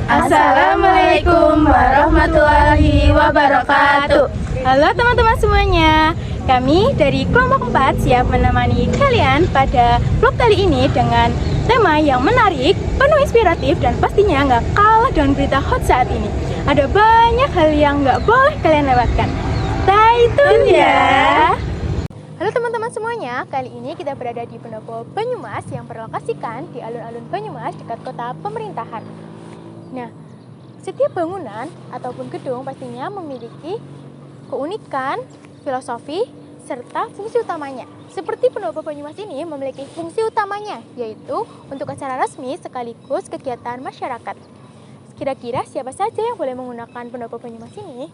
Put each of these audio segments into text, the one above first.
Assalamualaikum warahmatullahi wabarakatuh. Halo teman-teman semuanya, kami dari kelompok 4 siap menemani kalian pada vlog kali ini dengan tema yang menarik, penuh inspiratif, dan pastinya nggak kalah dengan berita hot saat ini. Ada banyak hal yang nggak boleh kalian lewatkan. Stay tune ya! Halo teman-teman semuanya, kali ini kita berada di Pendopo Banyumas yang berlokasikan di alun-alun Banyumas dekat kota pemerintahan. Nah, setiap bangunan ataupun gedung pastinya memiliki keunikan, filosofi, serta fungsi utamanya. Seperti Pendopo Banyumas ini memiliki fungsi utamanya, yaitu untuk acara resmi sekaligus kegiatan masyarakat. Kira-kira siapa saja yang boleh menggunakan Pendopo Banyumas ini?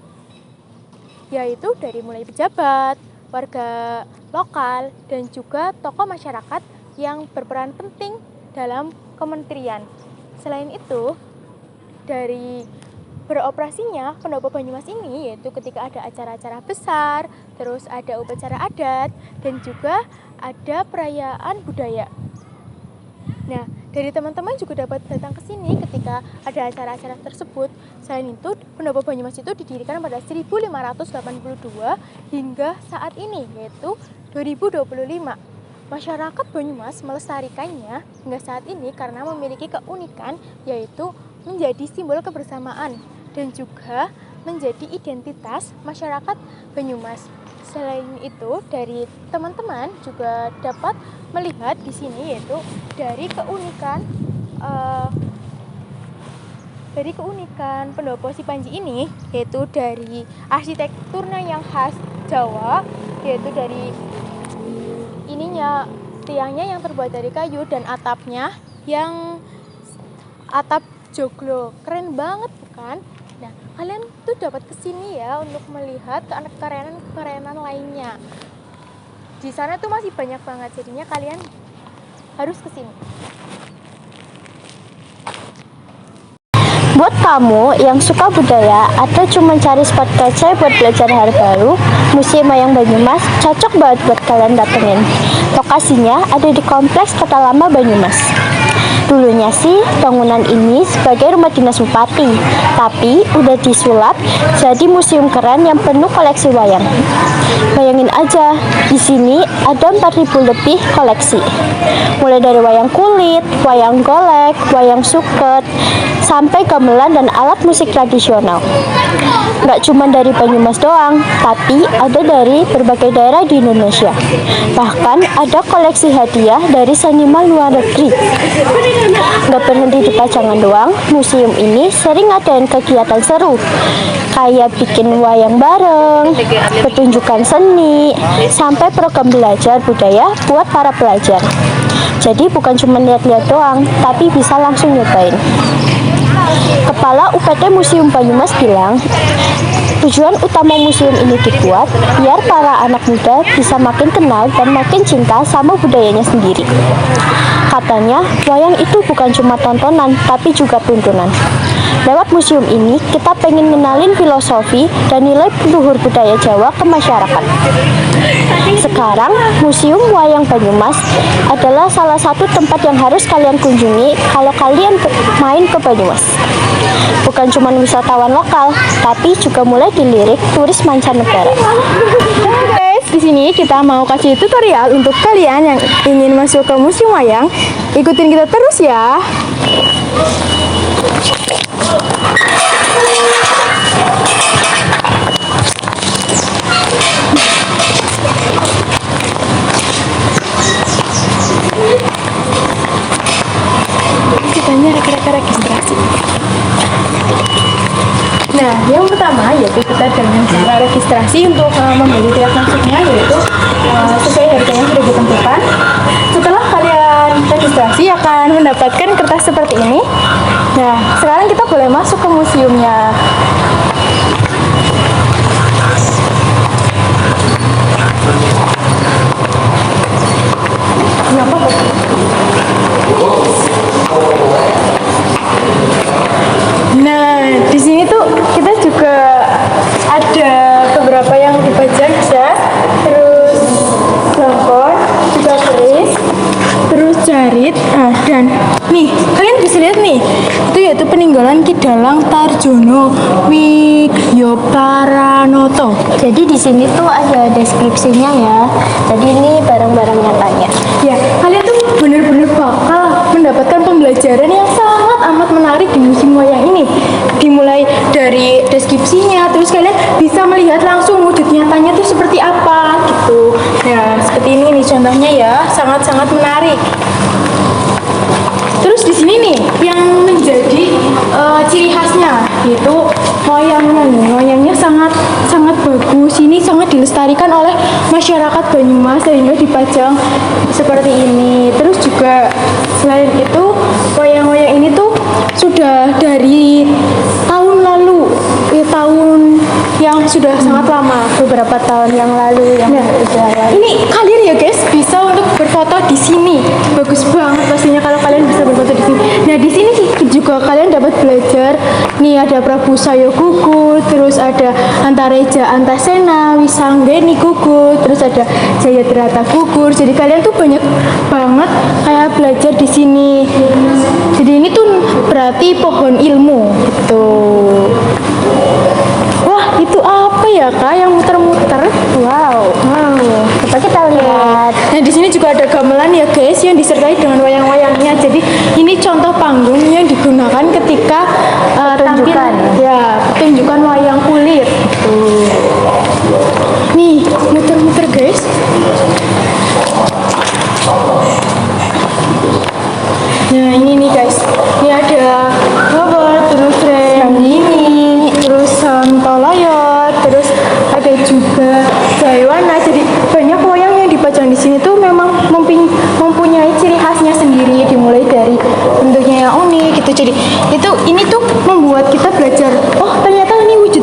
Yaitu dari mulai pejabat, warga lokal, dan juga tokoh masyarakat yang berperan penting dalam kementerian. Selain itu, dari beroperasinya Pendopo Banyumas ini yaitu ketika ada acara-acara besar, terus ada upacara adat, dan juga ada perayaan budaya. Nah, dari teman-teman juga dapat datang ke sini ketika ada acara-acara tersebut. Selain itu, Pendopo Banyumas itu didirikan pada 1582 hingga saat ini, yaitu 2025. Masyarakat Banyumas melestarikannya hingga saat ini karena memiliki keunikan, yaitu menjadi simbol kebersamaan dan juga menjadi identitas masyarakat Banyumas. Selain itu, dari teman-teman juga dapat melihat di sini yaitu dari keunikan Pendopo Sipanji ini, yaitu dari arsitekturnya yang khas Jawa, yaitu dari tiangnya yang terbuat dari kayu dan atapnya yang atap joglo. Keren banget bukan? Nah, kalian tuh dapat kesini ya untuk melihat kerenan lainnya. Di sana tuh masih banyak banget, jadinya kalian harus kesini. Buat kamu yang suka budaya atau cuma cari spot kece buat belajar hal baru, Museum Wayang Banyumas cocok banget buat kalian datengin. Lokasinya ada di Kompleks Kota Lama Banyumas. Dulunya sih bangunan ini sebagai rumah dinas bupati, tapi udah disulap jadi museum keren yang penuh koleksi wayang. Bayangin aja, di sini ada 4.000 lebih koleksi. Mulai dari wayang kulit, wayang golek, wayang suket, sampai gamelan dan alat musik tradisional. Gak cuma dari Banyumas doang, tapi ada dari berbagai daerah di Indonesia. Bahkan ada koleksi hadiah dari seniman luar negeri. Gak berhenti di pajangan doang, museum ini sering ngadain kegiatan seru, kayak bikin wayang bareng, pertunjukan seni, sampai program belajar budaya buat para pelajar. Jadi bukan cuma lihat-lihat doang, tapi bisa langsung nyobain. Kepala UPT Museum Banyumas bilang, tujuan utama museum ini dibuat biar para anak muda bisa makin kenal dan makin cinta sama budayanya sendiri. Katanya, wayang itu bukan cuma tontonan, tapi juga tuntunan. Lewat museum ini, kita pengen ngenalin filosofi dan nilai luhur budaya Jawa ke masyarakat. Sekarang, Museum Wayang Banyumas adalah salah satu tempat yang harus kalian kunjungi kalau kalian main ke Banyumas. Bukan cuma wisatawan lokal, tapi juga mulai dilirik turis mancanegara. Guys, di sini kita mau kasih tutorial untuk kalian yang ingin masuk ke Museum Wayang. Ikutin kita terus ya. Kitanya registrasi. Nah, yang pertama yaitu kita dengan cara registrasi untuk membeli tiket masuknya, yaitu sesuai harga yang sudah ditentukan. Setelah kalian registrasi akan mendapatkan kertas seperti ini. Nah, sekarang kita boleh masuk ke museumnya. Nah, di sini tuh kita juga ada beberapa yang dipajang ya, terus belangkon, juga keris, terus jarit. Dan nih, kalian bisa lihat nih, itu yaitu peninggalan Ki Dalang Tarjono Widyoparanoto. Jadi di sini tuh ada deskripsinya ya. Jadi ini barang-barang nyatanya. Ya, kalian tuh bener-bener bakal mendapatkan pembelajaran yang sangat amat menarik di museum wayang ini. Dimulai dari deskripsinya, terus kalian bisa melihat langsung wujud nyatanya tuh seperti apa gitu. Nah, seperti ini nih contohnya ya, sangat-sangat menarik. Terus di sini nih yang menjadi ciri khasnya yaitu wayangnya nih. Wayangnya sangat bagus. Ini sangat dilestarikan oleh masyarakat Banyumas sehingga dipajang seperti ini. Terus juga selain itu wayang-wayang ini tuh sudah dari tahun lalu, tahun yang sudah sangat lama, Beberapa tahun yang lalu yang berjalan. ini kalian ya guys bisa untuk berfoto di sini. Bagus banget pastinya kalau kalian bisa berfoto di sini. Nah, di sini juga kalian dapat belajar. Nih ada Prabu Sayo Gugur, terus ada Antareja Antasena, Wisanggeni Gugur, terus ada Jayadrata Gugur. Jadi kalian tuh banyak banget kayak belajar di sini. Jadi ini tuh berarti pohon ilmu gitu. Wah, itu apa ya Kak yang muter-muter? Wow. Coba kita lihat. Nah, di sini juga ada gamelan ya guys yang disertai dengan wayang-wayangnya. Jadi ini contoh panggung yang digunakan ketika Pertunjukan. pertunjukan wayang kulit. Nih, muter-muter guys. Nah, ini nih guys. Ini ada Gobor, terus ini, terus Santoloyo, terus ada juga Jaywana. Jadi banyak wayang yang dipajang di sini tuh memang mempunyai ciri khasnya sendiri, dimulai dari bentuknya yang unik gitu. Jadi ini tuh membuat kita belajar, oh ternyata ini wujud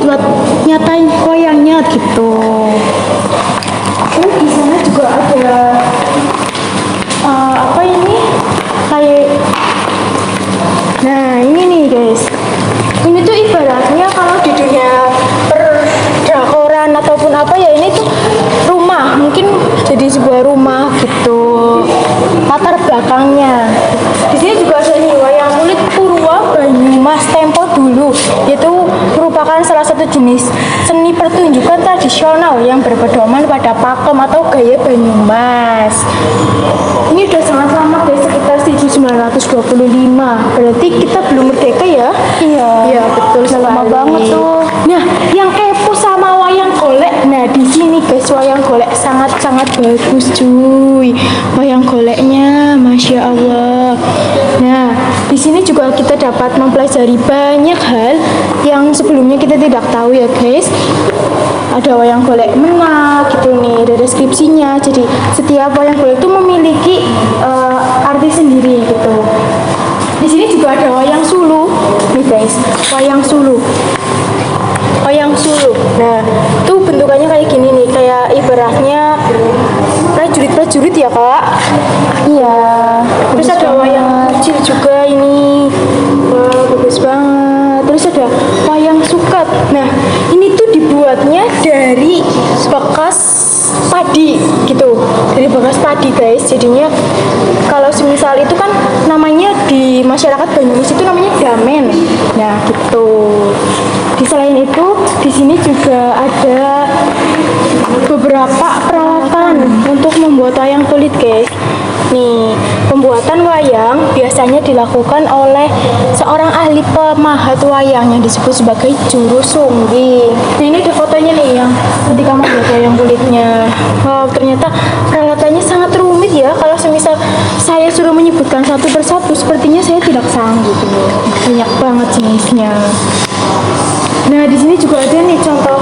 nyata wayangnya gitu. Terus di sana juga ada apa ini kayak, nah ini nih guys, ini tuh ibaratnya kalau di dunia perdakoran ataupun apa ya, ini tuh rumah, mungkin jadi sebuah rumah gitu latar belakangnya. Di sini juga ada nih wayang kulit Purwa Banyumas tempo dulu, yaitu merupakan salah satu jenis seni pertunjukan tradisional yang berpedoman pada pakem atau gaya Banyumas. Ini udah sangat lama guys, sekitar 1925. Berarti kita belum merdeka ya? Iya, betul sekali. Lama banget tuh. Nah, yang kepo sama wayang golek, nah di sini guys wayang golek sangat-sangat bagus cuy. Wayang goleknya, masya Allah. Nah, di sini juga kita dapat mempelajari banyak hal yang sebelumnya kita tidak tahu ya guys. Ada wayang golek menak gitu nih, ada deskripsinya. Jadi setiap wayang golek itu memiliki arti sendiri gitu. Di sini juga ada wayang sulu nih guys, wayang sulu. Nah, itu bentukannya kayak gini nih, kayak ibaratnya prajurit ya Kak. Iya. Terus ada wayang kecil juga ini. Wah, bagus banget. Terus ada wayang suket. Nah, ini tuh dibuatnya dari bekas padi gitu. Dari bekas padi guys. Jadinya kalau semisal itu kan namanya di masyarakat Banyumas itu namanya damen. Nah, gitu. Selain itu, di sini juga ada beberapa peralatan untuk membuat wayang kulit guys. Nih, pembuatan wayang biasanya dilakukan oleh seorang ahli pemahat wayang yang disebut sebagai juru sungging. Nah, ini ada fotonya nih yang ketika membuat wayang kulitnya. Wow, ternyata peralatannya sangat rumit ya. Kalau semisal saya suruh menyebutkan satu persatu, sepertinya saya tidak sanggup. Banyak banget jenisnya. Nah, di sini juga ada nih contoh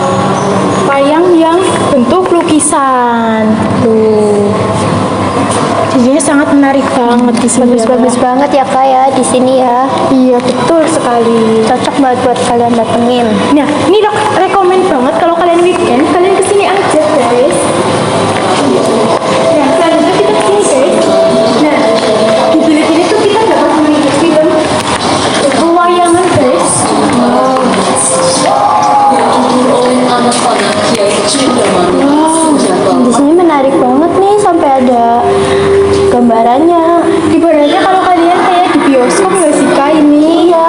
wayang yang bentuk lukisan. Tuh. Jadinya sangat menarik banget di sini. Bagus-bagus banget ya Kak ya di sini ya. Iya, betul sekali. Cocok banget buat kalian datengin. Nah, ini rekomen banget kalau kalian weekend, kalian kesini aja guys. Nah, selanjutnya kita kesini guys. Nah, di bilik ini tuh kita dapat melihat film pewayangan guys. Di sini menarik banget nih, sampai ada gambarannya. Ibaratnya kalau kalian kayak di bioskop nggak sih Kak ini? Iya,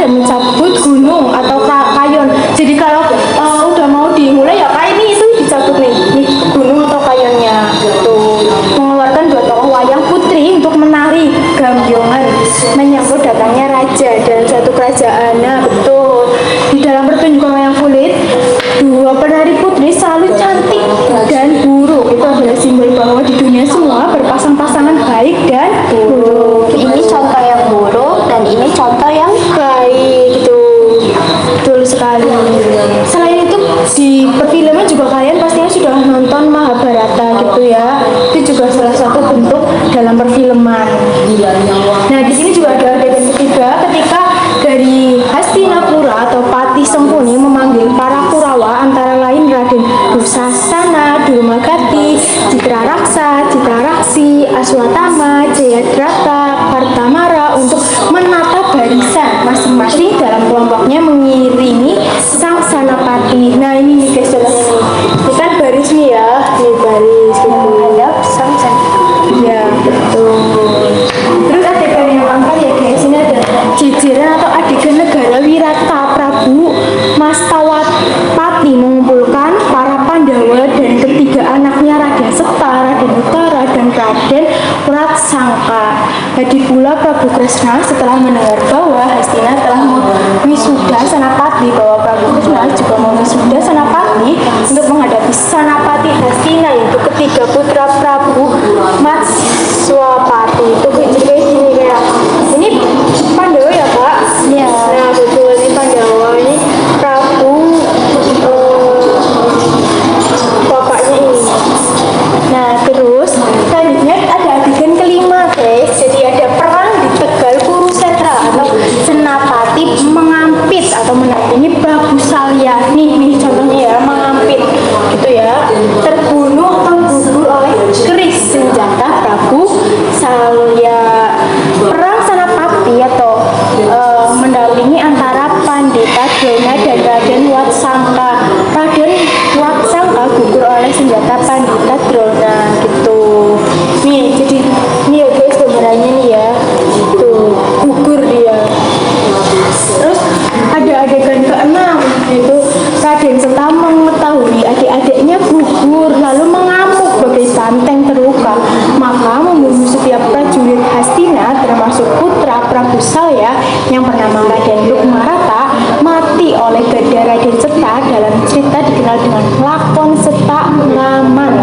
dan mencabut gunung atau kayon. Jadi kalau udah mau dimulai ya kayak ini itu dicabut nih gunung atau kayonnya gitu. Mengeluarkan 2 tokoh wayang putri untuk menari gambiongan menyambut datangnya raja dalam suatu kerajaan. Nah betul, di dalam pertunjukan wayang kulit 2 penari putri selalu cantik dan buruk. Itu adalah simbol bahwa di dunia semua berpasang-pasangan baik dan buruk. Ini contoh yang buruk dan ini contoh yang Baik gitu, betul sekali. Selain itu di perfilman juga kalian pastinya sudah nonton Mahabharata gitu ya. Itu juga salah satu bentuk dalam perfilman. Nah di sini juga ada adegan ketiga ketika dari Hastinapura atau Patih Sengkuni memanggil para Kurawa antara lain Raden Dusasana, Durmagati, Citraraksa, Citraраksi, Aswatama, Jayadrata, Kartamara untuk menata barisan masing-masing dalam kelompoknya mengiringi sang Sanapati. Nah ini nih guys contohnya nih. Ini kan baris nih ya, ini baris gitu. menghadap sang Sanapati. Ya betul. Terus adegan yang keempat ya guys, ini ada jejeran atau adegan negara Wirata Prabu Mastawapati mengumpulkan para Pandawa dan ketiga anaknya Raden Seta, Raden Utara, dan Raden Wratsangka. Hadir pula Prabu Kresna setelah mendengar bahwa Hastina telah mewisuda Senapati, bahwa Prabu Kresna juga mewisuda Senapati untuk menghadapi Senapati Hastina, yaitu ketiga putra Prabu Matswapati. Itu jadi kayak gini kayak ini Pandawa ya kak? Ya. Nah betul, ini Pandawa, ini Prabu bapaknya ini. Nah terus selanjutnya ada adegan kelima guys. Jadi ada perang di Tegal Kurusetra atau Senapati mengampit atau menampingi Prabu Salya. Nih contohnya ya, mengampit gitu ya, terbunuh atau gugur oleh keris senjata Prabu Salya. Perang Senapati atau mendampingi antara Pandita Drona dan Raden Watsangka. Raden Watsangka gugur oleh senjata Pandita Drona gitu. Nih jadi ini ya guys gambarannya nih ya, tuh gugur dia. Terus ada adegan keenam, yaitu Raden Seta mengetahui adik-adiknya gugur lalu mengamuk bagai banteng terluka, maka membunuh setiap prajurit Hastina termasuk putra Prabu Salya yang bernama Raden Rukmarata mati oleh gada Raden Seta. Dalam cerita dikenal dengan lakon Seta Ngaman.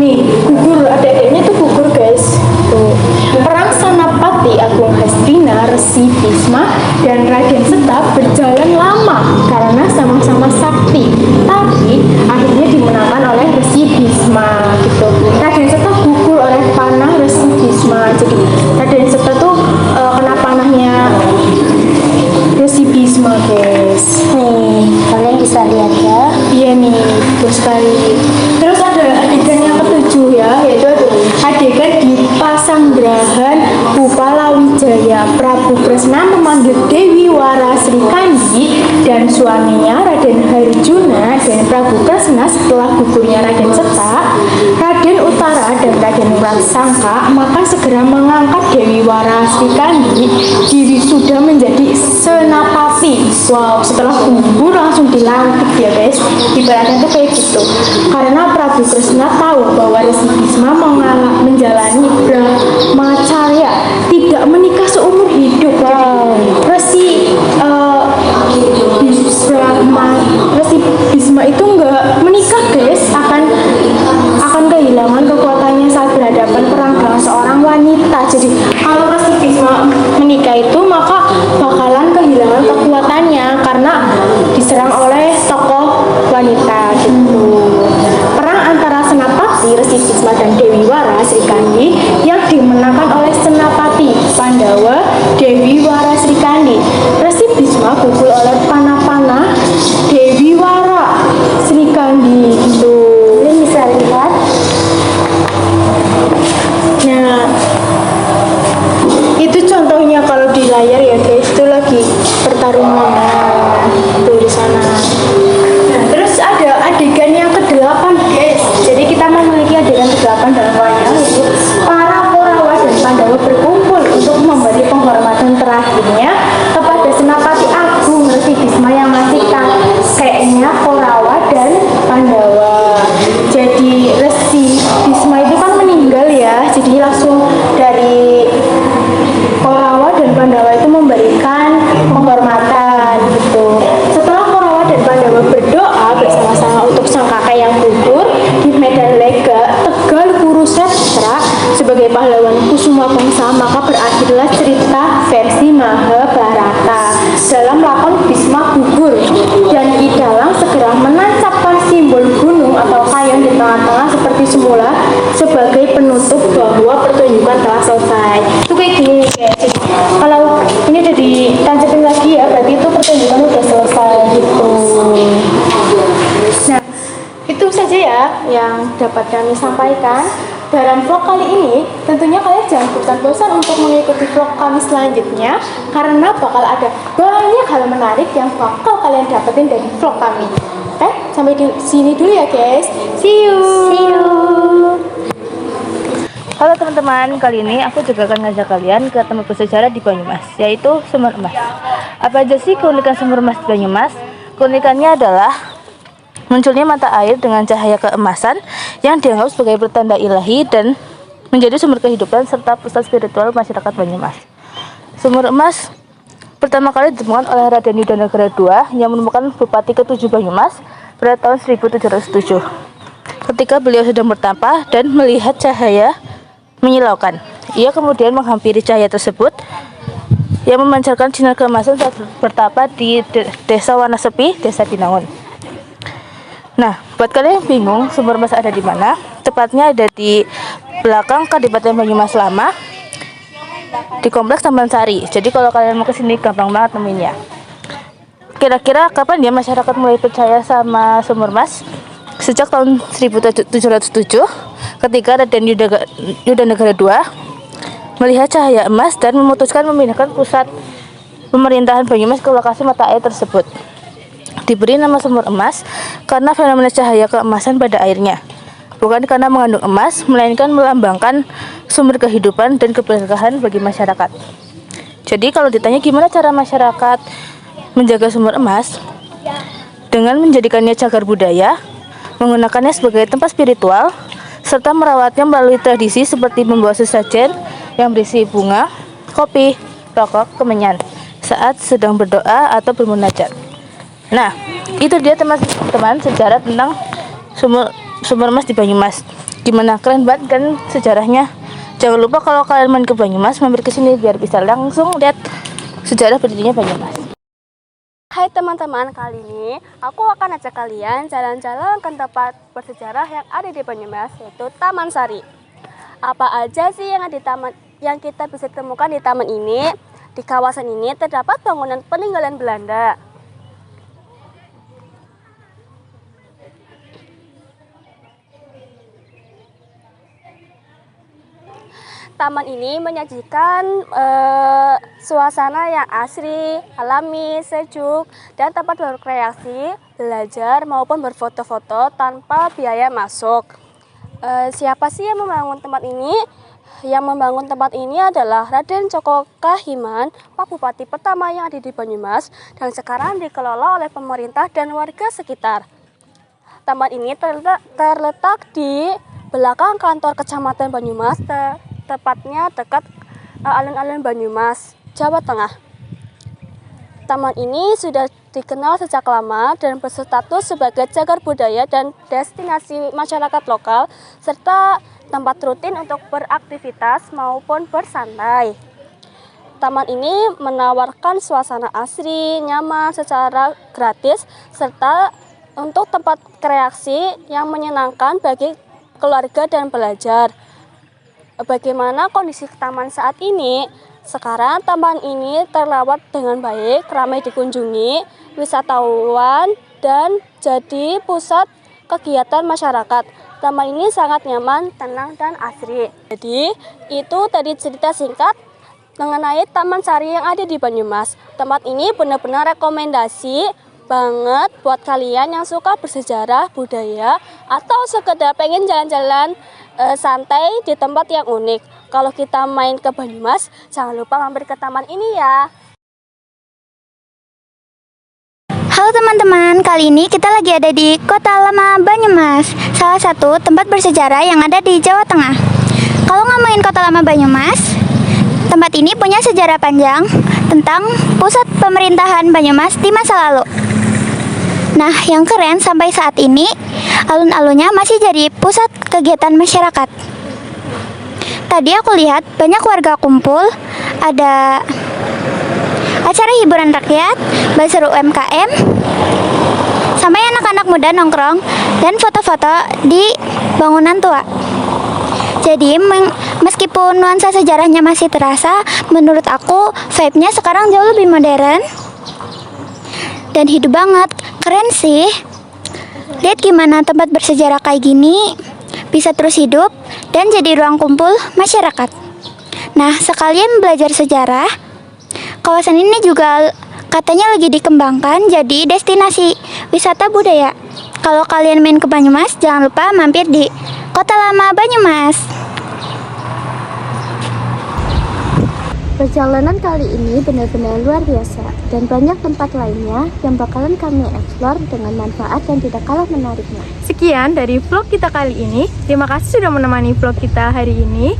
Nih gugur, adik-adiknya tuh gugur guys. Tuh. Perang Senapati Agung Hastina, Resi Bisma dan Raden Seta berjalan lama karena sama-sama sakti, tapi akhirnya dimenangkan oleh Resi Bisma gitu. Raden Seta gugur oleh panah Resi Bisma. Jadi Raden Seta tuh kena panahnya Resi Bisma guys. Nih, kalian bisa lihat ya. Iya nih, betul sekali. Terus ada adegan yang ketujuh ya, yaitu adegan di Pasanggrahan Bupalawijaya. Prabu Kresna memanggil Dewi Wara Srikandi dan suaminya Raden Harjuna dan Prabu Kresna setelah gugurnya Raden Seta, Raden Utara dan Raden Wratsangka, maka segera mengangkat Dewi Wara Srikandi sudah menjadi Senapati. Wow, setelah gugur langsung dilantik ya guys. Ibaratnya tuh kayak gitu. Karena Prabu Kresna tahu bahwa Resi Bisma menjalani brahmacharya, tidak menikah seumur hidup. Wow. Resi Bisma itu nggak menikah guys, akan kehilangan kekuatannya saat berhadapan perang dengan seorang wanita. Jadi kalau Resi Bisma menikah itu maka bakalan kehilangan kekuatannya karena diserang oleh tokoh wanita gitu. Perang antara Senapati Resi Bisma dan Dewi Wara Srikandi yang dimenangkan oleh Senapati Pandawa Dewi Wara Srikandi. Resi Bisma gugur oleh panah-panah Dewi Wara Srikandi gitu. Kalian bisa lihat. Nah, itu contohnya kalau di layar ya guys, itu lagi pertarungan tuh di sana. Nah, terus ada adegan yang ke-8 guys. Jadi kita memiliki adegan ke-8 dalam wayang, yaitu para Korawa dan Pandawa berkumpul untuk memberi penghormatan terakhirnya kepada Senapati dalam lakon Bisma Gugur, dan Ki Dalang segera menancapkan simbol gunung atau kayon di tengah-tengah seperti semula sebagai penutup bahwa pertunjukan telah selesai. Itu kayak gini guys. Jadi, kalau ini udah ditancapin lagi ya, berarti itu pertunjukan udah selesai gitu. Nah, itu saja ya yang dapat kami sampaikan dalam vlog kali ini. Tentunya kalian jangan bosan-bosan untuk mengikuti vlog kami selanjutnya, karena bakal ada banyak hal menarik yang bakal kalian dapetin dari vlog kami. Oke, sampai di sini dulu ya guys. See you. Halo teman-teman, kali ini aku juga akan ngajak kalian ke tempat bersejarah di Banyumas, yaitu Sumur Emas. Apa aja sih keunikan Sumur Emas di Banyumas? Keunikannya adalah munculnya mata air dengan cahaya keemasan yang dianggap sebagai pertanda ilahi dan menjadi sumber kehidupan serta pusat spiritual masyarakat Banyumas. Sumur Emas pertama kali ditemukan oleh Raden Yudanegara II yang menemukan Bupati ke-7 Banyumas pada tahun 1707. Ketika beliau sedang bertapa dan melihat cahaya menyilaukan, ia kemudian menghampiri cahaya tersebut yang memancarkan sinar keemasan saat bertapa di Desa Wanasepi, Desa Binangun. Nah, buat kalian yang bingung Sumur Emas ada di mana, tepatnya ada di belakang Kadipaten Banyumas Lama, di kompleks Taman Sari. Jadi kalau kalian mau kesini gampang banget nemuinnya. Kira-kira kapan ya masyarakat mulai percaya sama Sumur Emas? Sejak tahun 1707, ketika Raden Yudanegara II melihat cahaya emas dan memutuskan memindahkan pusat pemerintahan Banyumas ke lokasi mata air tersebut. Diberi nama Sumur Emas karena fenomena cahaya keemasan pada airnya, bukan karena mengandung emas, melainkan melambangkan sumber kehidupan dan keberkahan bagi masyarakat. Jadi kalau ditanya gimana cara masyarakat menjaga sumur emas, dengan menjadikannya cagar budaya, menggunakannya sebagai tempat spiritual, serta merawatnya melalui tradisi seperti membawa sesajen yang berisi bunga, kopi, rokok, kemenyan saat sedang berdoa atau bermunajat. Nah, itu dia teman-teman sejarah tentang sumur emas di Banyumas. Gimana, keren banget kan sejarahnya? Jangan lupa kalau kalian main ke Banyumas, mampir ke sini biar bisa langsung lihat sejarah berdirinya Banyumas. Hai teman-teman, kali ini aku akan ajak kalian jalan-jalan ke tempat bersejarah yang ada di Banyumas, yaitu Taman Sari. Apa aja sih yang ada di taman yang kita bisa temukan di taman ini? Di kawasan ini terdapat bangunan peninggalan Belanda. Taman ini menyajikan suasana yang asri, alami, sejuk, dan tempat berkreasi, belajar maupun berfoto-foto tanpa biaya masuk. Siapa sih yang membangun tempat ini? Yang membangun tempat ini adalah Raden Djoko Kahiman, Pak Bupati pertama yang ada di Banyumas, dan sekarang dikelola oleh pemerintah dan warga sekitar. Taman ini terletak di belakang kantor Kecamatan Banyumas, tepatnya dekat alun-alun Banyumas, Jawa Tengah. Taman ini sudah dikenal sejak lama dan berstatus sebagai cagar budaya dan destinasi masyarakat lokal, serta tempat rutin untuk beraktivitas maupun bersantai. Taman ini menawarkan suasana asri, nyaman secara gratis, serta untuk tempat kreasi yang menyenangkan bagi keluarga dan belajar. Bagaimana kondisi taman saat ini? Sekarang taman ini terrawat dengan baik, ramai dikunjungi wisatawan dan jadi pusat kegiatan masyarakat. Taman ini sangat nyaman, tenang, dan asri. Jadi itu tadi cerita singkat mengenai Taman Sari yang ada di Banyumas. Tempat ini benar-benar rekomendasi banget buat kalian yang suka bersejarah, budaya, atau sekedar pengen jalan-jalan santai di tempat yang unik. Kalau kita main ke Banyumas, jangan lupa mampir ke taman ini ya. Halo teman-teman, kali ini kita lagi ada di Kota Lama Banyumas, salah satu tempat bersejarah yang ada di Jawa Tengah. Kalau ngomongin Kota Lama Banyumas, tempat ini punya sejarah panjang tentang pusat pemerintahan Banyumas di masa lalu. Nah, yang keren sampai saat ini, alun-alunnya masih jadi pusat kegiatan masyarakat. Tadi aku lihat banyak warga kumpul, ada acara hiburan rakyat, seru UMKM, sampai anak-anak muda nongkrong dan foto-foto di bangunan tua. Jadi meskipun nuansa sejarahnya masih terasa, menurut aku vibe-nya sekarang jauh lebih modern dan hidup banget. Keren sih. Lihat gimana tempat bersejarah kayak gini bisa terus hidup dan jadi ruang kumpul masyarakat. Nah, sekalian belajar sejarah, kawasan ini juga katanya lagi dikembangkan jadi destinasi wisata budaya. Kalau kalian main ke Banyumas, jangan lupa mampir di Kota Lama Banyumas. Perjalanan kali ini benar-benar luar biasa dan banyak tempat lainnya yang bakalan kami eksplor dengan manfaat dan tidak kalah menariknya. Sekian dari vlog kita kali ini. Terima kasih sudah menemani vlog kita hari ini.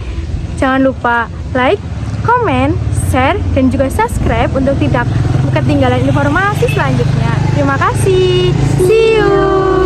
Jangan lupa like, comment, share, dan juga subscribe untuk tidak ketinggalan informasi selanjutnya. Terima kasih. See you.